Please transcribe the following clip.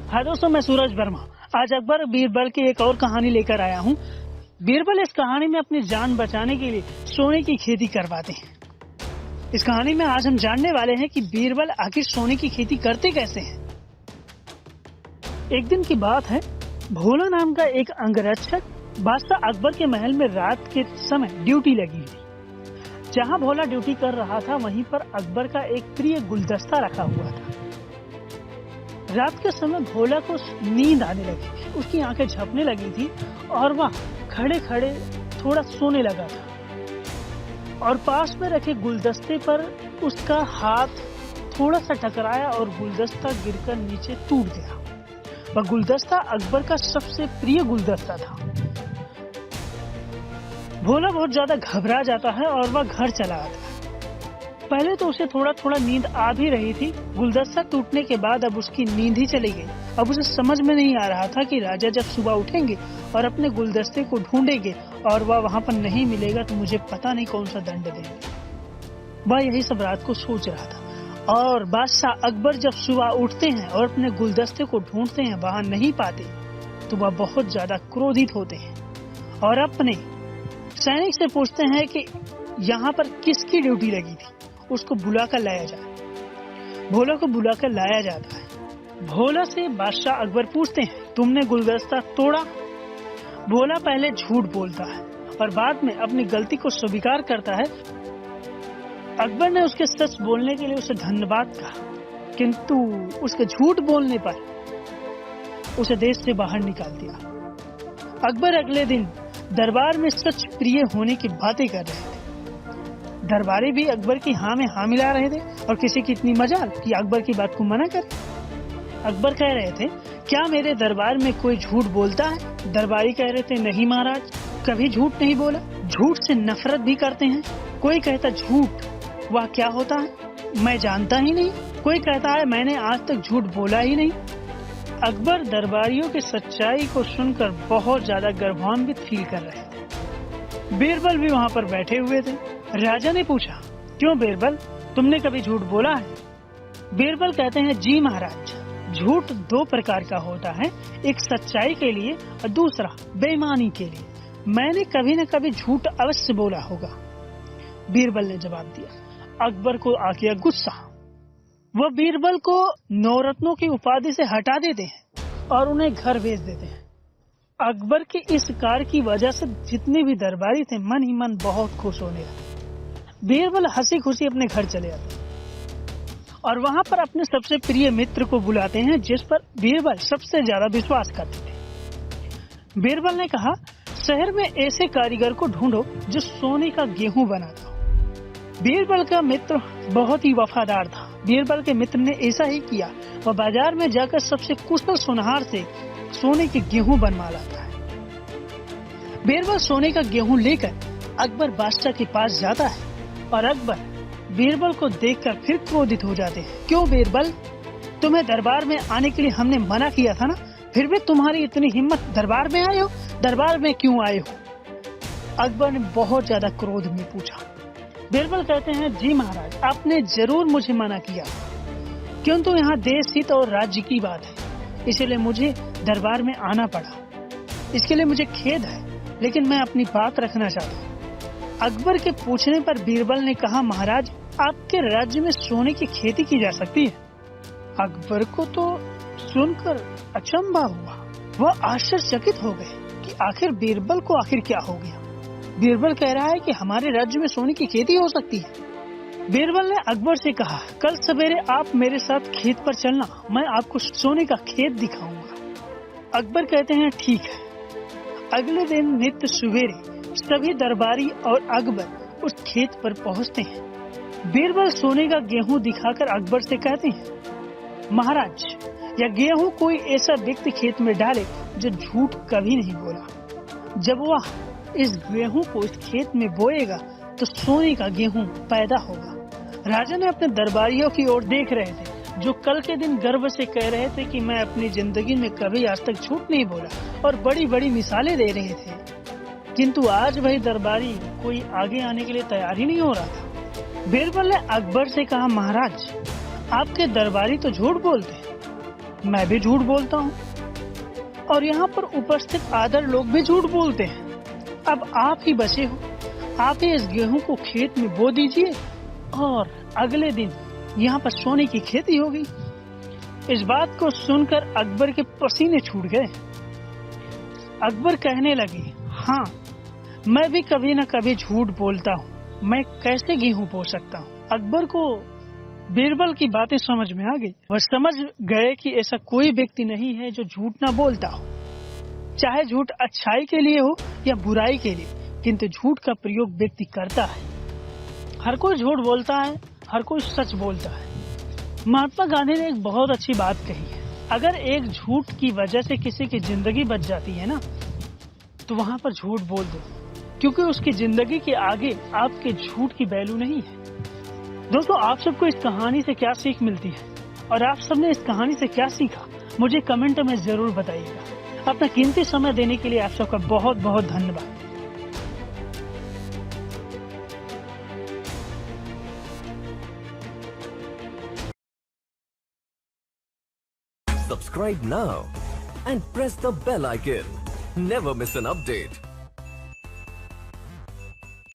हाँ दोस्तों, मैं सूरज वर्मा आज अकबर बीरबल की एक और कहानी लेकर आया हूँ। बीरबल इस कहानी में अपनी जान बचाने के लिए सोने की खेती करवाते हैं। इस कहानी में आज हम जानने वाले हैं कि बीरबल आखिर सोने की खेती करते कैसे हैं। एक दिन की बात है, भोला नाम का एक अंगरक्षक बादशाह अकबर के महल में रात के समय ड्यूटी लगी हुई। जहाँ भोला ड्यूटी कर रहा था, वहीं पर अकबर का एक प्रिय गुलदस्ता रखा हुआ था। रात के समय भोला को नींद आने लगी, उसकी आंखें झपने लगी थी और वह खड़े खड़े थोड़ा सोने लगा था और पास में रखे गुलदस्ते पर उसका हाथ थोड़ा सा टकराया और गुलदस्ता गिरकर नीचे टूट गया। वह गुलदस्ता अकबर का सबसे प्रिय गुलदस्ता था। भोला बहुत ज्यादा घबरा जाता है और वह घर चला आता है। पहले तो उसे थोड़ा थोड़ा नींद आ भी रही थी। गुलदस्ता टूटने के बाद अब उसकी नींद ही चली गई। अब उसे समझ में नहीं आ रहा था कि राजा जब सुबह उठेंगे और अपने गुलदस्ते को ढूंढेंगे और वह वहां पर नहीं मिलेगा तो मुझे पता नहीं कौन सा दंड देंगे। वह यही सब रात को सोच रहा था और बादशाह अकबर जब सुबह उठते हैं और अपने गुलदस्ते को ढूंढते हैं, वहां नहीं पाते तो वह बहुत ज्यादा क्रोधित होते हैं और अपने सैनिक से पूछते हैं कि यहाँ पर किसकी ड्यूटी लगी थी, उसको बुलाकर लाया जाए। भोला को बुलाकर लाया जाता है। भोला से बादशाह अकबर पूछते हैं, तुमने गुलदस्ता तोड़ा? भोला पहले झूठ बोलता है और बाद में अपनी गलती को स्वीकार करता है। अकबर ने उसके सच बोलने के लिए उसे धन्यवाद कहा, किंतु उसके झूठ बोलने पर उसे देश से बाहर निकाल दिया। अकबर अगले दिन दरबार में सच प्रिय होने की बातें कर रहे थे। दरबारी भी अकबर की हाँ में हाँ मिला रहे थे और किसी की इतनी मजाल कि अकबर की बात को मना करे। अकबर कह रहे थे, क्या मेरे दरबार में कोई झूठ बोलता है? दरबारी कह रहे थे, नहीं महाराज, कभी झूठ नहीं बोला। झूठ से नफरत भी करते हैं। कोई कहता झूठ वह क्या होता है, मैं जानता ही नहीं। कोई कहता है मैंने आज तक झूठ बोला ही नहीं। अकबर दरबारियों की सच्चाई को सुनकर बहुत ज्यादा गर्वान्वित फील कर रहे थे। बीरबल भी वहाँ पर बैठे हुए थे। राजा ने पूछा, क्यों बीरबल, तुमने कभी झूठ बोला है? बीरबल कहते हैं, जी महाराज, झूठ दो प्रकार का होता है, एक सच्चाई के लिए और दूसरा बेईमानी के लिए। मैंने कभी न कभी झूठ अवश्य बोला होगा। बीरबल ने जवाब दिया। अकबर को आ गया गुस्सा। वह बीरबल को नवरत्नों की उपाधि से हटा देते हैं और उन्हें घर भेज देते हैं। अकबर के इस कार्य की वजह से जितने भी दरबारी थे मन ही मन बहुत खुश होने लगे। बीरबल हंसी खुशी अपने घर चले आते और वहां पर अपने सबसे प्रिय मित्र को बुलाते हैं, जिस पर बीरबल सबसे ज्यादा विश्वास करते थे। बीरबल ने कहा, शहर में ऐसे कारीगर को ढूंढो जो सोने का गेहूं बनाता हो। बीरबल का मित्र बहुत ही वफादार था। बीरबल के मित्र ने ऐसा ही किया। वह बाजार में जाकर सबसे कुशल सुनहार से सोने के गेहूं बनवा लाता है। बीरबल सोने का गेहूं लेकर अकबर बादशाह के पास जाता है और अकबर बीरबल को देखकर फिर क्रोधित हो जाते हैं। क्यों बीरबल, तुम्हें दरबार में आने के लिए हमने मना किया था ना, फिर भी तुम्हारी इतनी हिम्मत, दरबार में आए हो? दरबार में क्यों आए हो? अकबर ने बहुत ज्यादा क्रोध में पूछा। बीरबल कहते हैं, जी महाराज, आपने जरूर मुझे मना किया, किंतु यहाँ देश हित और राज्य की बात है, इसलिए मुझे दरबार में आना पड़ा। इसके लिए मुझे खेद है, लेकिन मैं अपनी बात रखना चाहता हूँ। अकबर के पूछने पर बीरबल ने कहा, महाराज, आपके राज्य में सोने की खेती की जा सकती है। अकबर को तो सुनकर अचंभा हुआ। वह आश्चर्यचकित हो गए कि आखिर बीरबल को क्या हो गया। बीरबल कह रहा है कि हमारे राज्य में सोने की खेती हो सकती है। बीरबल ने अकबर से कहा, कल सवेरे आप मेरे साथ खेत पर चलना, मैं आपको सोने का खेत दिखाऊंगा। अकबर कहते हैं, ठीक है। अगले दिन नित्य सवेरे सभी दरबारी और अकबर उस खेत पर पहुंचते हैं। बीरबल सोने का गेहूं दिखाकर अकबर से कहते हैं, महाराज, यह गेहूं कोई ऐसा व्यक्ति खेत में डाले जो झूठ कभी नहीं बोला। जब वह इस गेहूं को इस खेत में बोएगा तो सोने का गेहूं पैदा होगा। राजा ने अपने दरबारियों की ओर देख रहे थे, जो कल के दिन गर्व से कह रहे थे कि मैं अपनी जिंदगी में कभी आज तक झूठ नहीं बोला, और बड़ी बड़ी मिसालें दे रहे थे। किंतु आज वही दरबारी कोई आगे आने के लिए तैयार ही नहीं हो रहा था। बीरबल ने अकबर से कहा, महाराज, आपके दरबारी तो झूठ बोलते हैं। मैं भी झूठ बोलता हूँ और यहाँ पर उपस्थित आदर लोग भी झूठ बोलते हैं। अब आप ही बचे हो, आप ही इस गेहूं को खेत में बो दीजिए और अगले दिन यहाँ पर सोने की खेती होगी। इस बात को सुनकर अकबर के पसीने छूट गए। अकबर कहने लगे, हाँ, मैं भी कभी न कभी झूठ बोलता हूँ, मैं कैसे गेहूं बो सकता हूँ। अकबर को बीरबल की बातें समझ में आ गई। वह समझ गए कि ऐसा कोई व्यक्ति नहीं है जो झूठ ना बोलता हो, चाहे झूठ अच्छाई के लिए हो या बुराई के लिए, किंतु झूठ का प्रयोग व्यक्ति करता है। हर कोई झूठ बोलता है, हर कोई सच बोलता है। महात्मा गांधी ने एक बहुत अच्छी बात कही है, अगर एक झूठ की वजह से किसी की जिंदगी बच जाती है ना, तो वहां पर झूठ बोल दो, क्योंकि उसकी जिंदगी के आगे आपके झूठ की वैल्यू नहीं है। दोस्तों, आप सबको इस कहानी से क्या सीख मिलती है और आप सबने इस कहानी से क्या सीखा, मुझे कमेंट में जरूर बताइएगा। अपना कीमती समय देने के लिए आप सबका बहुत बहुत धन्यवाद। Subscribe now and press the bell icon. Never miss an update.